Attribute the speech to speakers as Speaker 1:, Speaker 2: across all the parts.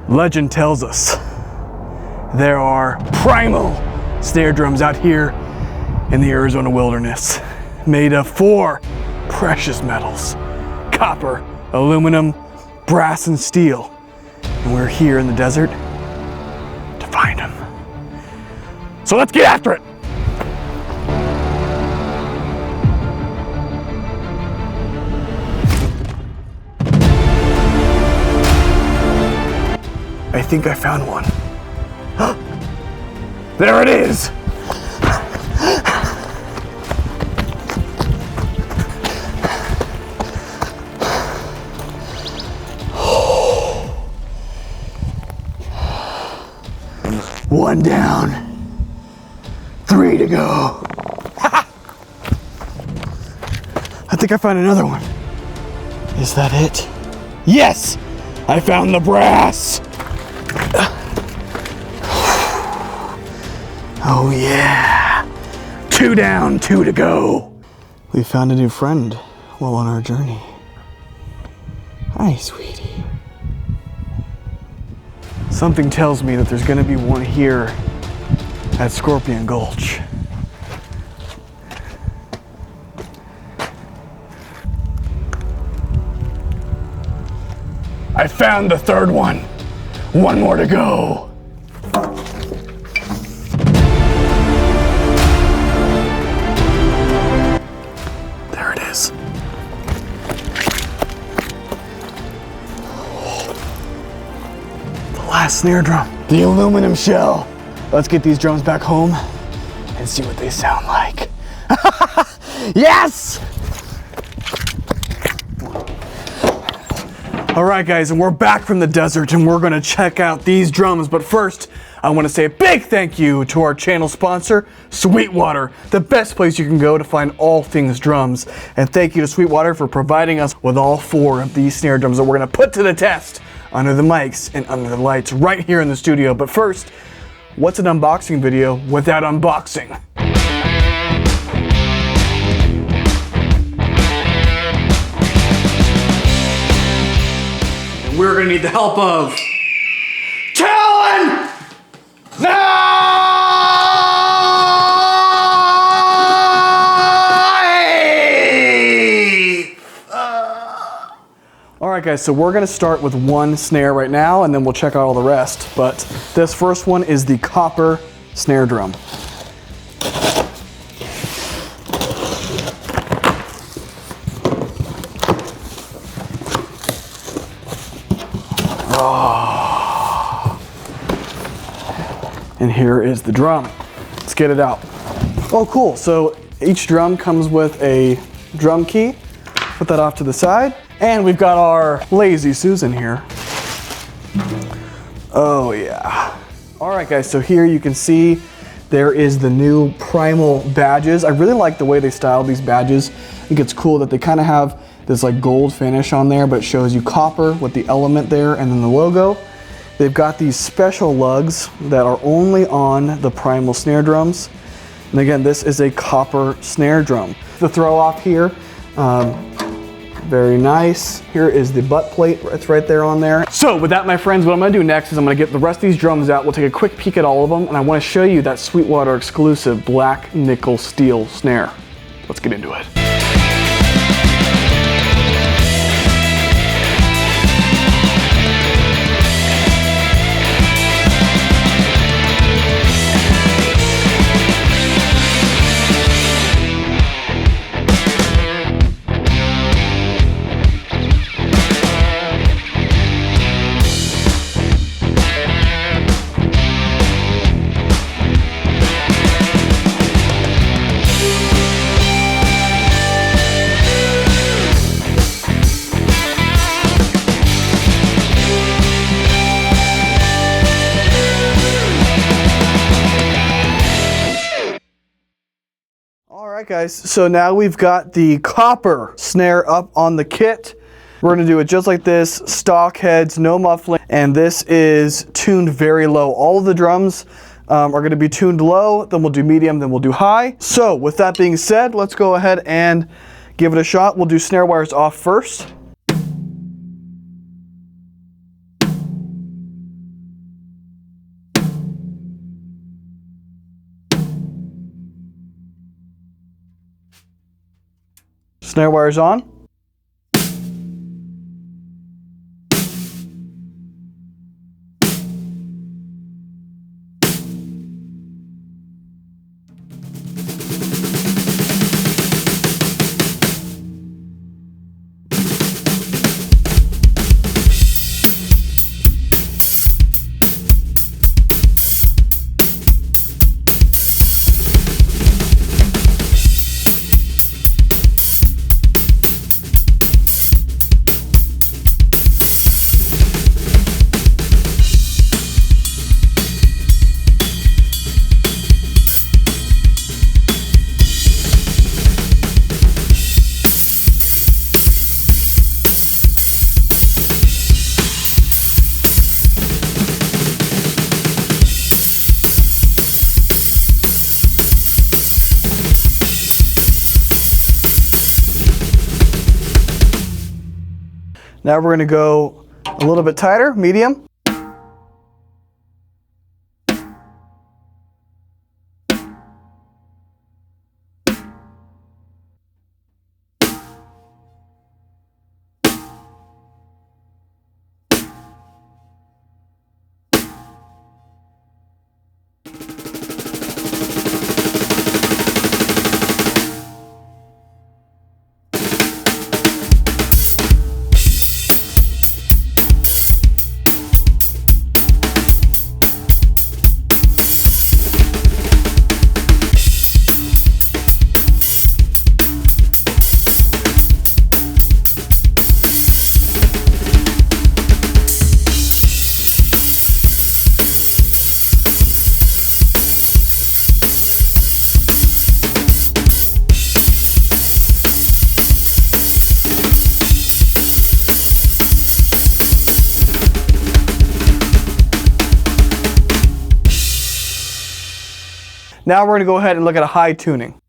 Speaker 1: Legend tells us there are primal snare drums out here in the Arizona wilderness, made of 4 precious metals: copper, aluminum, brass, and steel. And we're here in the desert to find them. So let's get after it. I think I found one. There it is! One down, 3 to go. I think I found another one. Is that it? Yes! I found the brass! Oh yeah! 2 down, 2 to go. We found a new friend while on our journey. Hi, sweetie. Something tells me that there's gonna be one here at Scorpion Gulch. I found the 3rd one. 1 more to go. There it is. The last snare drum. The aluminum shell. Let's get these drums back home and see what they sound like. Yes! All right, guys, and we're back from the desert and we're gonna check out these drums. But first, I wanna say a big thank you to our channel sponsor, Sweetwater, the best place you can go to find all things drums. And thank you to Sweetwater for providing us with all 4 of these snare drums that we're gonna put to the test under the mics and under the lights right here in the studio. But first, what's an unboxing video without unboxing? We're gonna need the help of Talon! All right, guys, so we're gonna start with 1 snare right now and then we'll check out all the rest. But this first one is the copper snare drum. And here is the drum. Let's get it out. Oh, cool. So each drum comes with a drum key. Put that off to the side. And we've got our Lazy Susan here. Oh, yeah. All right, guys. So here you can see there is the new Primal badges. I really like the way they styled these badges. I think it's cool that they kind of have this like gold finish on there, but it shows you copper with the element there and then the logo. They've got these special lugs that are only on the Primal snare drums. And again, this is a copper snare drum. The throw off here, very nice. Here is the butt plate, it's right there on there. So with that, my friends, what I'm gonna do next is I'm gonna get the rest of these drums out. We'll take a quick peek at all of them, and I wanna show you that Sweetwater exclusive black nickel steel snare. Let's get into it. Alright guys, so now we've got the copper snare up on the kit. We're going to do it just like this, stock heads, no muffling, and this is tuned very low. All of the drums are going to be tuned low, then we'll do medium, then we'll do high. So with that being said, let's go ahead and give it a shot. We'll do snare wires off first. Snare wires on. Now we're going to go a little bit tighter, medium. Now we're going to go ahead and look at a high tuning.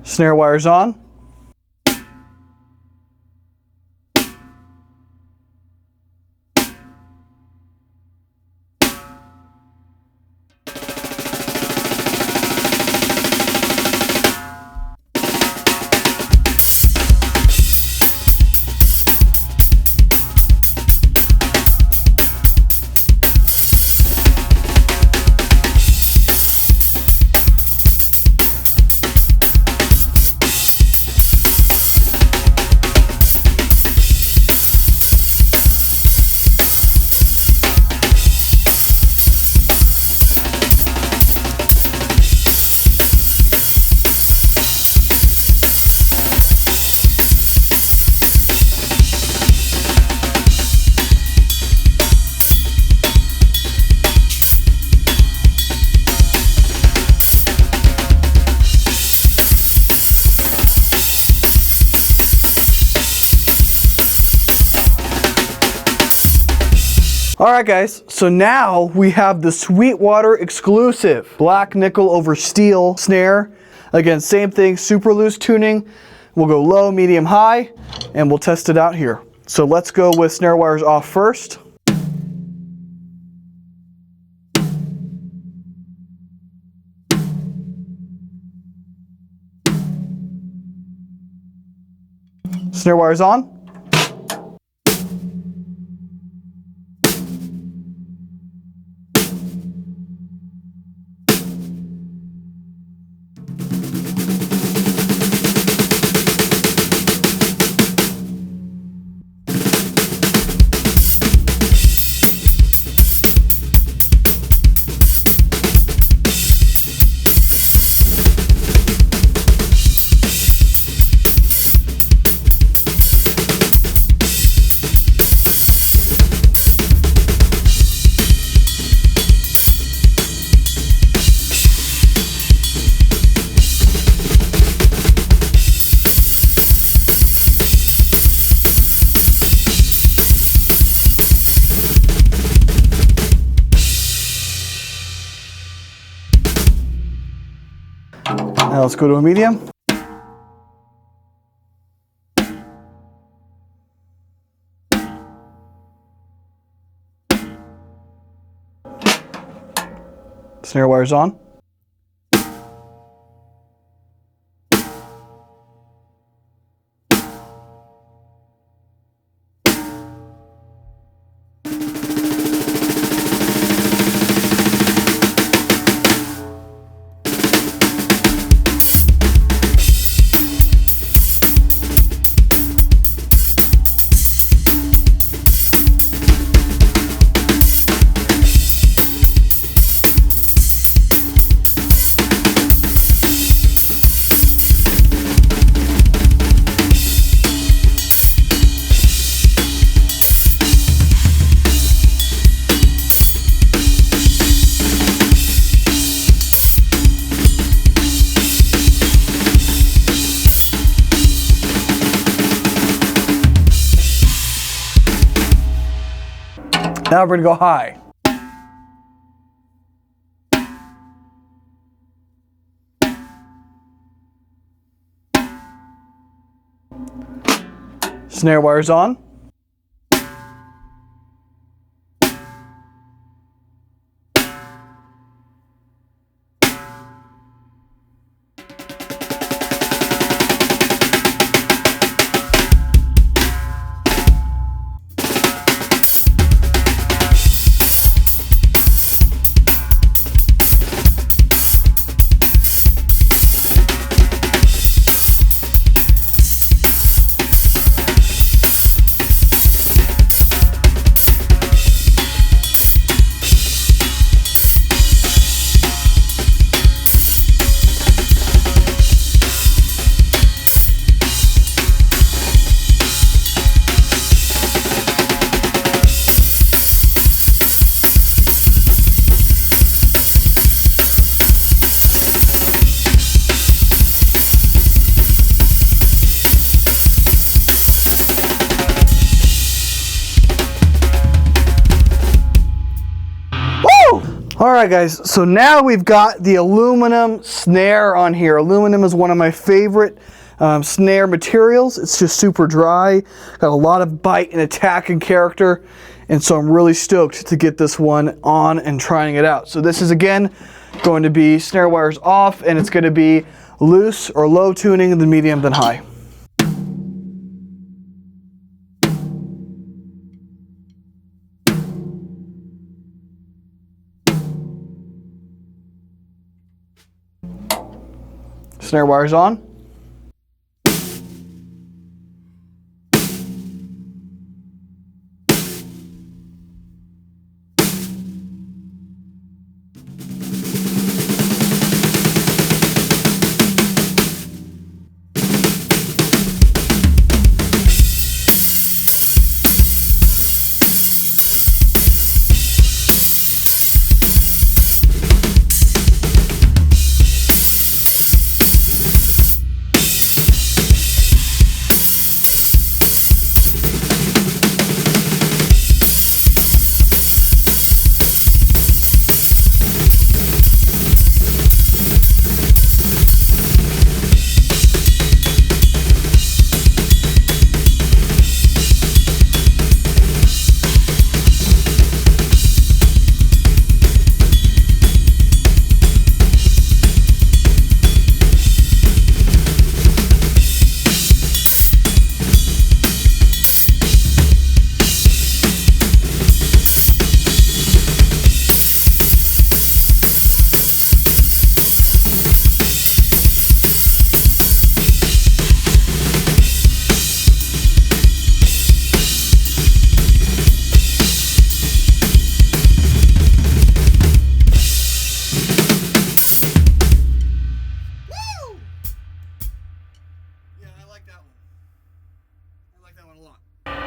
Speaker 1: Snare wires on. Alright guys, so now we have the Sweetwater exclusive black nickel over steel snare. Again, same thing, super loose tuning. We'll go low, medium, high, and we'll test it out here. So let's go with snare wires off first. Snare wires on. Now let's go to a medium. Snare wires on. Now we're gonna go high. Snare wires on. Alright guys, so now we've got the aluminum snare on here. Aluminum is one of my favorite snare materials. It's just super dry, got a lot of bite and attack and character, and so I'm really stoked to get this one on and trying it out. So this is again going to be snare wires off, and it's going to be loose or low tuning, then medium, then high. Snare wires on.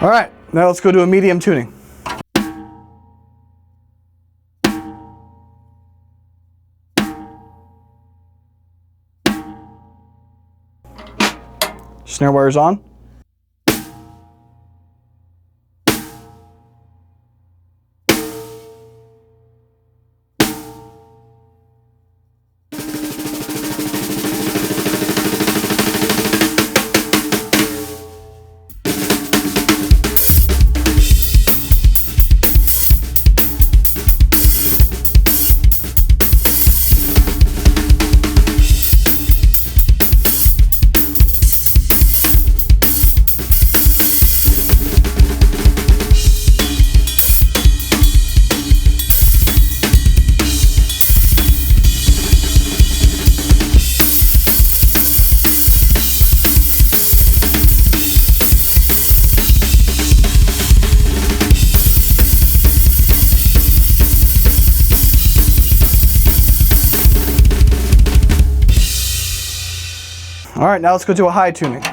Speaker 1: All right, now let's go to a medium tuning. Snare wires on. All right, now let's go to a high tuning.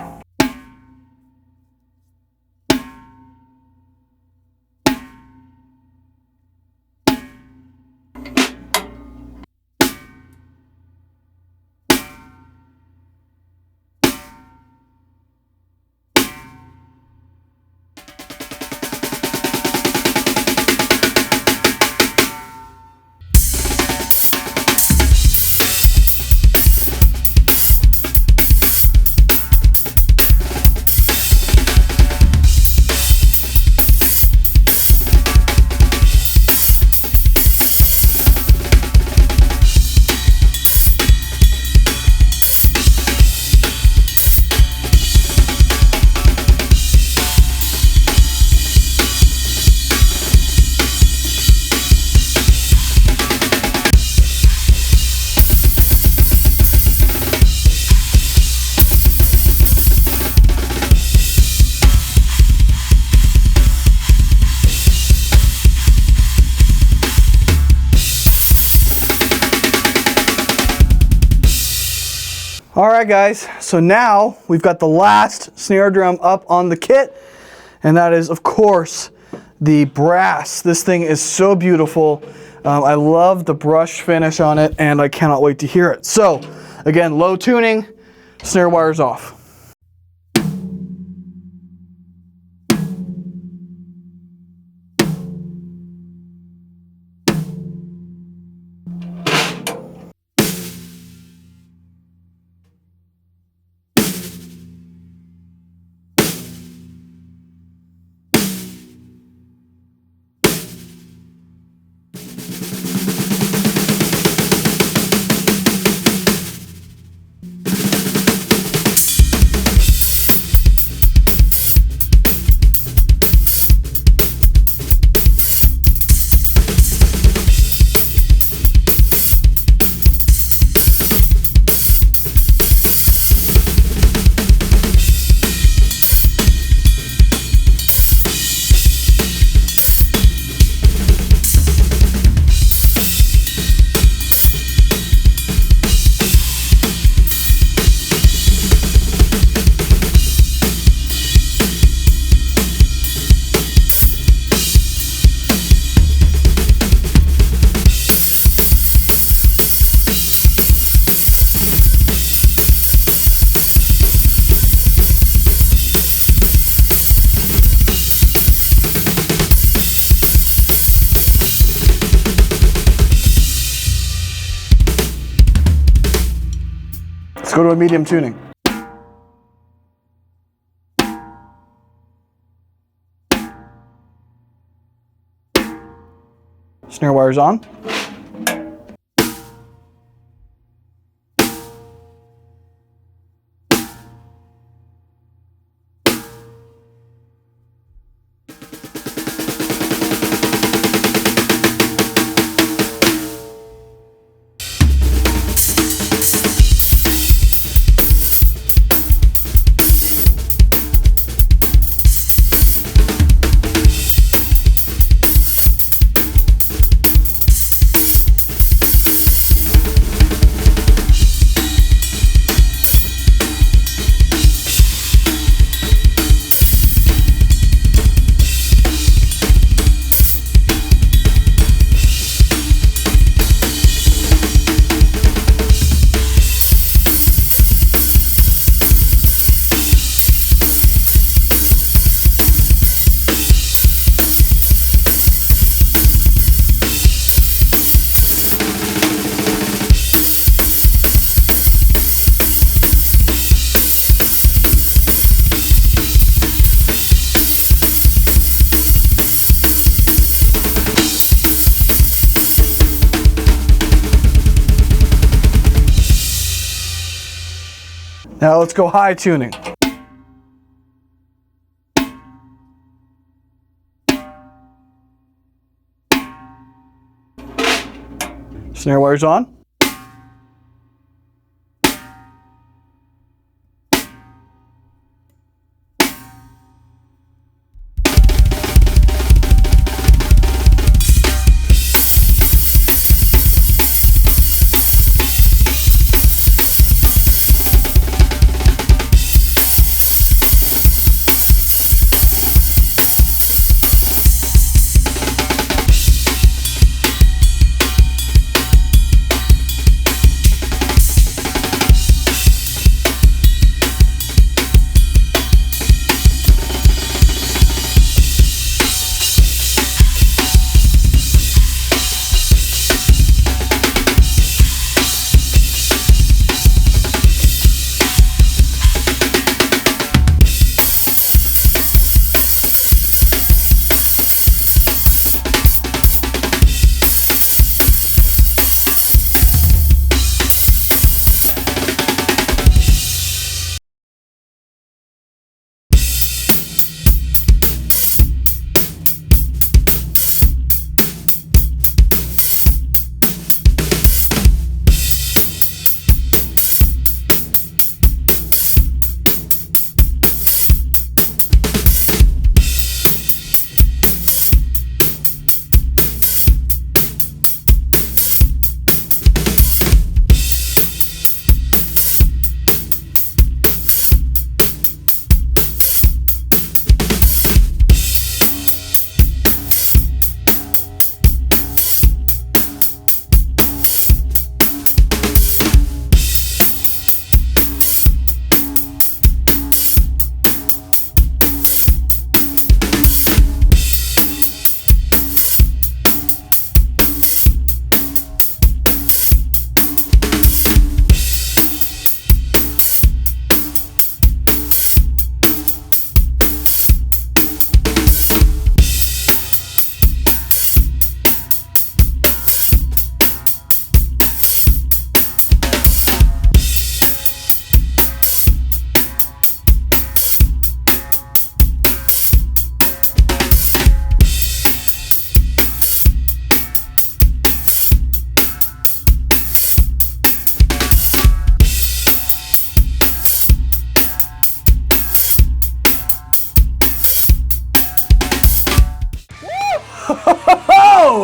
Speaker 1: All right, guys, so now we've got the last snare drum up on the kit, and that is, of course, the brass. This thing is so beautiful. I love the brush finish on it, and I cannot wait to hear it. So, again, low tuning, snare wires off. Let's go to a medium tuning. Snare wires on. Now let's go high tuning. Snare wires on.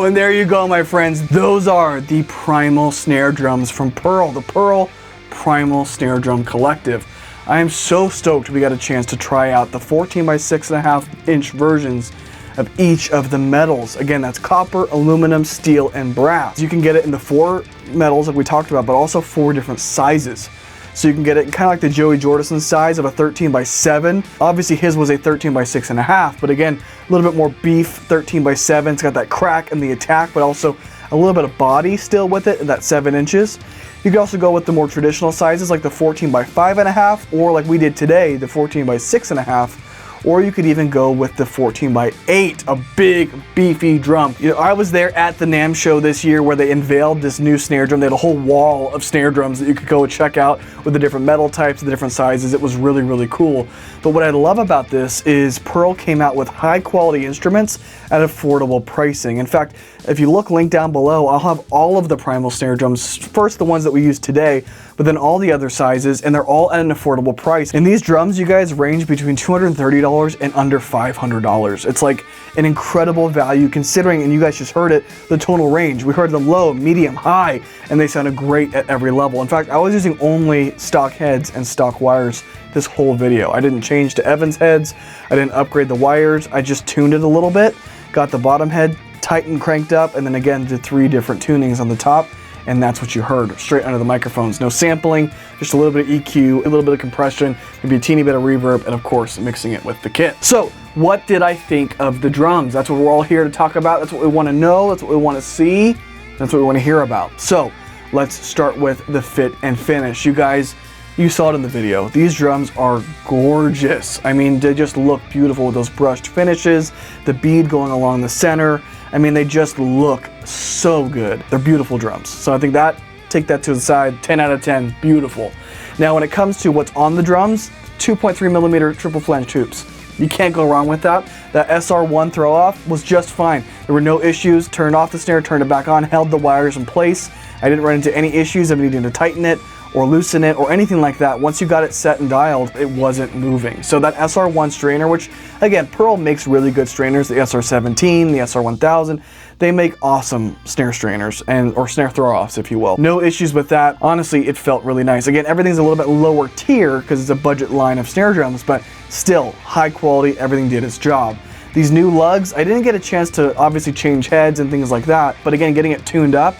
Speaker 1: and there you go, my friends. Those are the Primal snare drums from Pearl, the Pearl Primal Snare Drum Collective. I am so stoked we got a chance to try out the 14 by 6.5 inch versions of each of the metals. Again, that's copper, aluminum, steel, and brass. You can get it in the 4 metals like we talked about, but also 4 different sizes. So you can get it kind of like the Joey Jordison size of a 13 by 7. Obviously his was a 13 by 6.5, but again, a little bit more beef, 13 by 7. It's got that crack and the attack, but also a little bit of body still with it, that 7 inches. You can also go with the more traditional sizes like the 14 by 5.5, or like we did today, the 14 by 6.5. Or you could even go with the 14 by 8, a big, beefy drum. You know, I was there at the NAMM show this year where they unveiled this new snare drum. They had a whole wall of snare drums that you could go check out with the different metal types, the different sizes. It was really, really cool. But what I love about this is Pearl came out with high quality instruments at affordable pricing. In fact, if you look linked down below, I'll have all of the Primal snare drums, first the ones that we use today, but then all the other sizes, and they're all at an affordable price. And these drums, you guys, range between $230 and under $500. It's like an incredible value considering, and you guys just heard it, the tonal range. We heard the low, medium, high, and they sounded great at every level. In fact, I was using only stock heads and stock wires this whole video. I didn't change to Evans heads, I didn't upgrade the wires, I just tuned it a little bit, got the bottom head tight and cranked up, and then again did 3 different tunings on the top, and that's what you heard straight under the microphones. No sampling, just a little bit of EQ, a little bit of compression, maybe a teeny bit of reverb, and of course mixing it with the kit. So what did I think of the drums? That's what we're all here to talk about. That's what we want to know, that's what we want to see, that's what we want to hear about. So let's start with the fit and finish. You guys, you saw it in the video. These drums are gorgeous. I mean, they just look beautiful with those brushed finishes, the bead going along the center. I mean, they just look so good. They're beautiful drums. So I think that, take that to the side, 10 out of 10, beautiful. Now, when it comes to what's on the drums, 2.3 millimeter triple flange tubes. You can't go wrong with that. That SR1 throw off was just fine. There were no issues, turned off the snare, turned it back on, held the wires in place. I didn't run into any issues of needing to tighten it or loosen it or anything like that. Once you got it set and dialed, it wasn't moving. So that SR1 strainer, which again, Pearl makes really good strainers, the SR17, the SR1000, they make awesome snare strainers or snare throw-offs, if you will. No issues with that. Honestly, it felt really nice. Again, everything's a little bit lower tier because it's a budget line of snare drums, but still high quality, everything did its job. These new lugs, I didn't get a chance to obviously change heads and things like that, but again, getting it tuned up,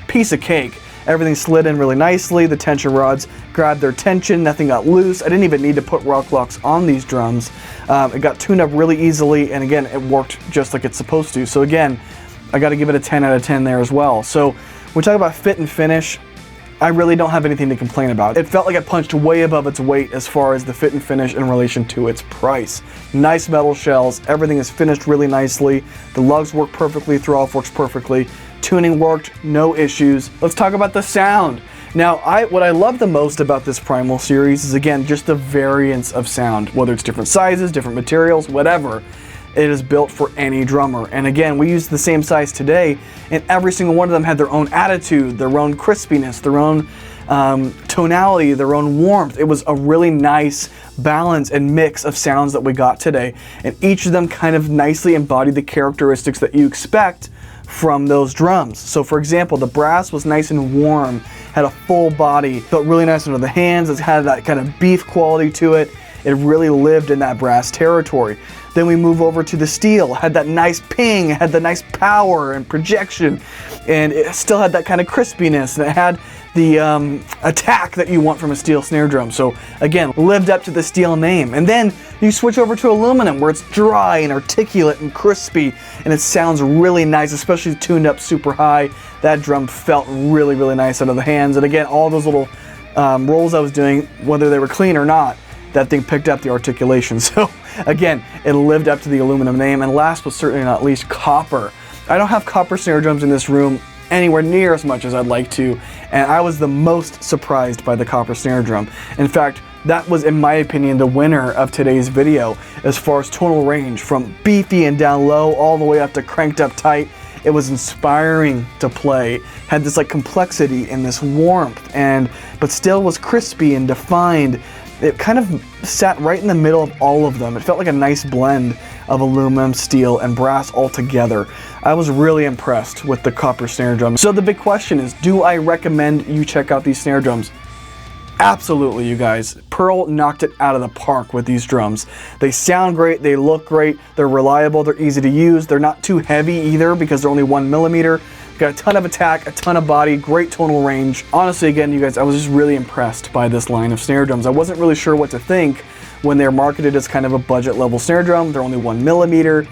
Speaker 1: piece of cake. Everything slid in really nicely, the tension rods grabbed their tension, nothing got loose. I didn't even need to put rock locks on these drums. It got tuned up really easily, and again, it worked just like it's supposed to. So again, I gotta give it a 10 out of 10 there as well. So when we talk about fit and finish, I really don't have anything to complain about. It felt like it punched way above its weight as far as the fit and finish in relation to its price. Nice metal shells, everything is finished really nicely, the lugs work perfectly, throw-off works perfectly, tuning worked, no issues. Let's talk about the sound. Now, what I love the most about this Primal series is, again, just the variance of sound, whether it's different sizes, different materials, whatever. It is built for any drummer. And again, we used the same size today, and every single one of them had their own attitude, their own crispiness, their own tonality, their own warmth. It was a really nice balance and mix of sounds that we got today. And each of them kind of nicely embodied the characteristics that you expect from those drums. So for example, the brass was nice and warm, had a full body, felt really nice under the hands, it had that kind of beef quality to it. It really lived in that brass territory. Then we move over to the steel, had that nice ping, had the nice power and projection, and it still had that kind of crispiness, and it had the attack that you want from a steel snare drum. So again, lived up to the steel name. And then you switch over to aluminum where it's dry and articulate and crispy, and it sounds really nice, especially tuned up super high. That drum felt really, really nice out of the hands. And again, all those little rolls I was doing, whether they were clean or not, that thing picked up the articulation. So again, it lived up to the aluminum name. And last but certainly not least, copper. I don't have copper snare drums in this room anywhere near as much as I'd like to, and I was the most surprised by the copper snare drum. In fact, that was, in my opinion, the winner of today's video as far as tonal range, from beefy and down low all the way up to cranked up tight. It was inspiring to play, had this like complexity and this warmth, but still was crispy and defined. It kind of sat right in the middle of all of them. It felt like a nice blend of aluminum, steel, and brass all together. I was really impressed with the copper snare drum. So the big question is, do I recommend you check out these snare drums? Absolutely, you guys. Pearl knocked it out of the park with these drums. They sound great, they look great, they're reliable, they're easy to use, they're not too heavy either because they're only 1mm. Got a ton of attack, a ton of body, great tonal range. Honestly, again, you guys, I was just really impressed by this line of snare drums. I wasn't really sure what to think when they're marketed as kind of a budget level snare drum. They're only 1mm.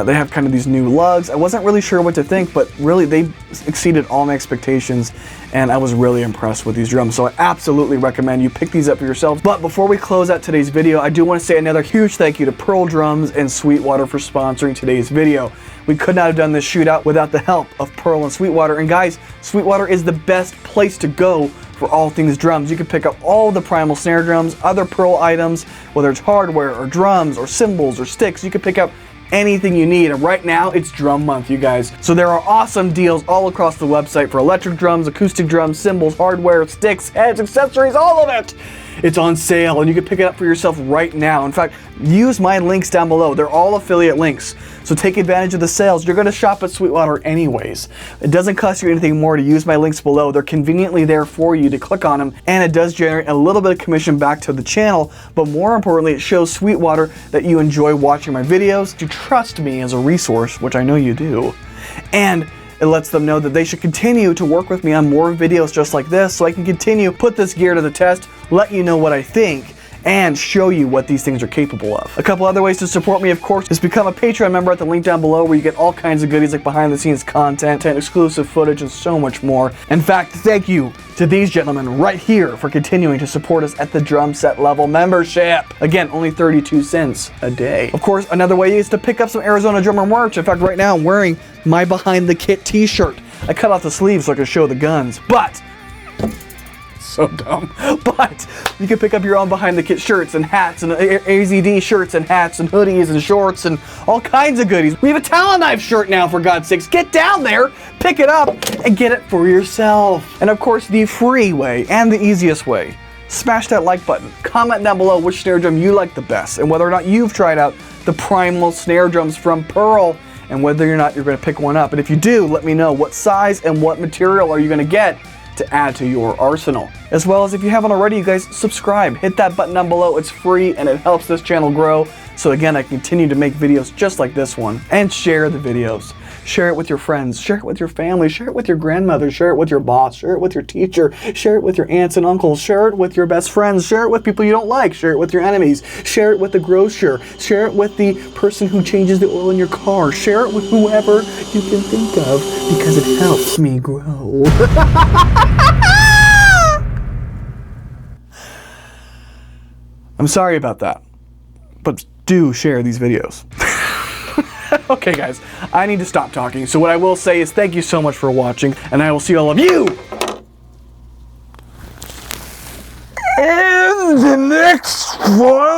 Speaker 1: They have kind of these new lugs. I wasn't really sure what to think, but really they exceeded all my expectations, and I was really impressed with these drums. So I absolutely recommend you pick these up for yourself. But before we close out today's video, I do want to say another huge thank you to Pearl Drums and Sweetwater for sponsoring today's video. We could not have done this shootout without the help of Pearl and Sweetwater. And guys, Sweetwater is the best place to go for all things drums. You can pick up all the Primal snare drums, other Pearl items, whether it's hardware or drums or cymbals or sticks. You can pick up anything you need, and right now it's drum month, you guys. So there are awesome deals all across the website for electric drums, acoustic drums, cymbals, hardware, sticks, heads, accessories, all of it. It's on sale and you can pick it up for yourself right now. In fact, use my links down below. They're all affiliate links. So take advantage of the sales. You're gonna shop at Sweetwater anyways. It doesn't cost you anything more to use my links below. They're conveniently there for you to click on them, and it does generate a little bit of commission back to the channel, but more importantly, it shows Sweetwater that you enjoy watching my videos, you trust me as a resource, which I know you do, and it lets them know that they should continue to work with me on more videos just like this, so I can continue, put this gear to the test, let you know what I think, and show you what these things are capable of. A couple other ways to support me, of course, is become a Patreon member at the link down below, where you get all kinds of goodies like behind the scenes content, exclusive footage, and so much more. In fact, thank you to these gentlemen right here for continuing to support us at the drum set level membership. Again, only 32 cents a day. Of course, another way is to pick up some Arizona Drummer merch. In fact, right now I'm wearing my Behind the Kit t-shirt. I cut off the sleeves so I can show the guns, but so dumb. But you can pick up your own Behind the Kit shirts and hats and AZD shirts and hats and hoodies and shorts and all kinds of goodies. We have a Talon Knife shirt now, for God's sakes. Get down there, pick it up, and get it for yourself. And of course, the free way and the easiest way, smash that like button. Comment down below which snare drum you like the best and whether or not you've tried out the Primal snare drums from Pearl and whether or not you're going to pick one up. And if you do, let me know what size and what material are you going to get to add to your arsenal. As well as, if you haven't already, you guys, subscribe. Hit that button down below. It's free and it helps this channel grow. So again, I continue to make videos just like this one. And share the videos. Share it with your friends. Share it with your family. Share it with your grandmother. Share it with your boss. Share it with your teacher. Share it with your aunts and uncles. Share it with your best friends. Share it with people you don't like. Share it with your enemies. Share it with the grocer. Share it with the person who changes the oil in your car. Share it with whoever you can think of, because it helps me grow. I'm sorry about that, but do share these videos. Okay guys, I need to stop talking. So what I will say is thank you so much for watching, and I will see all of you in the next one.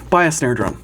Speaker 1: Buy a snare drum.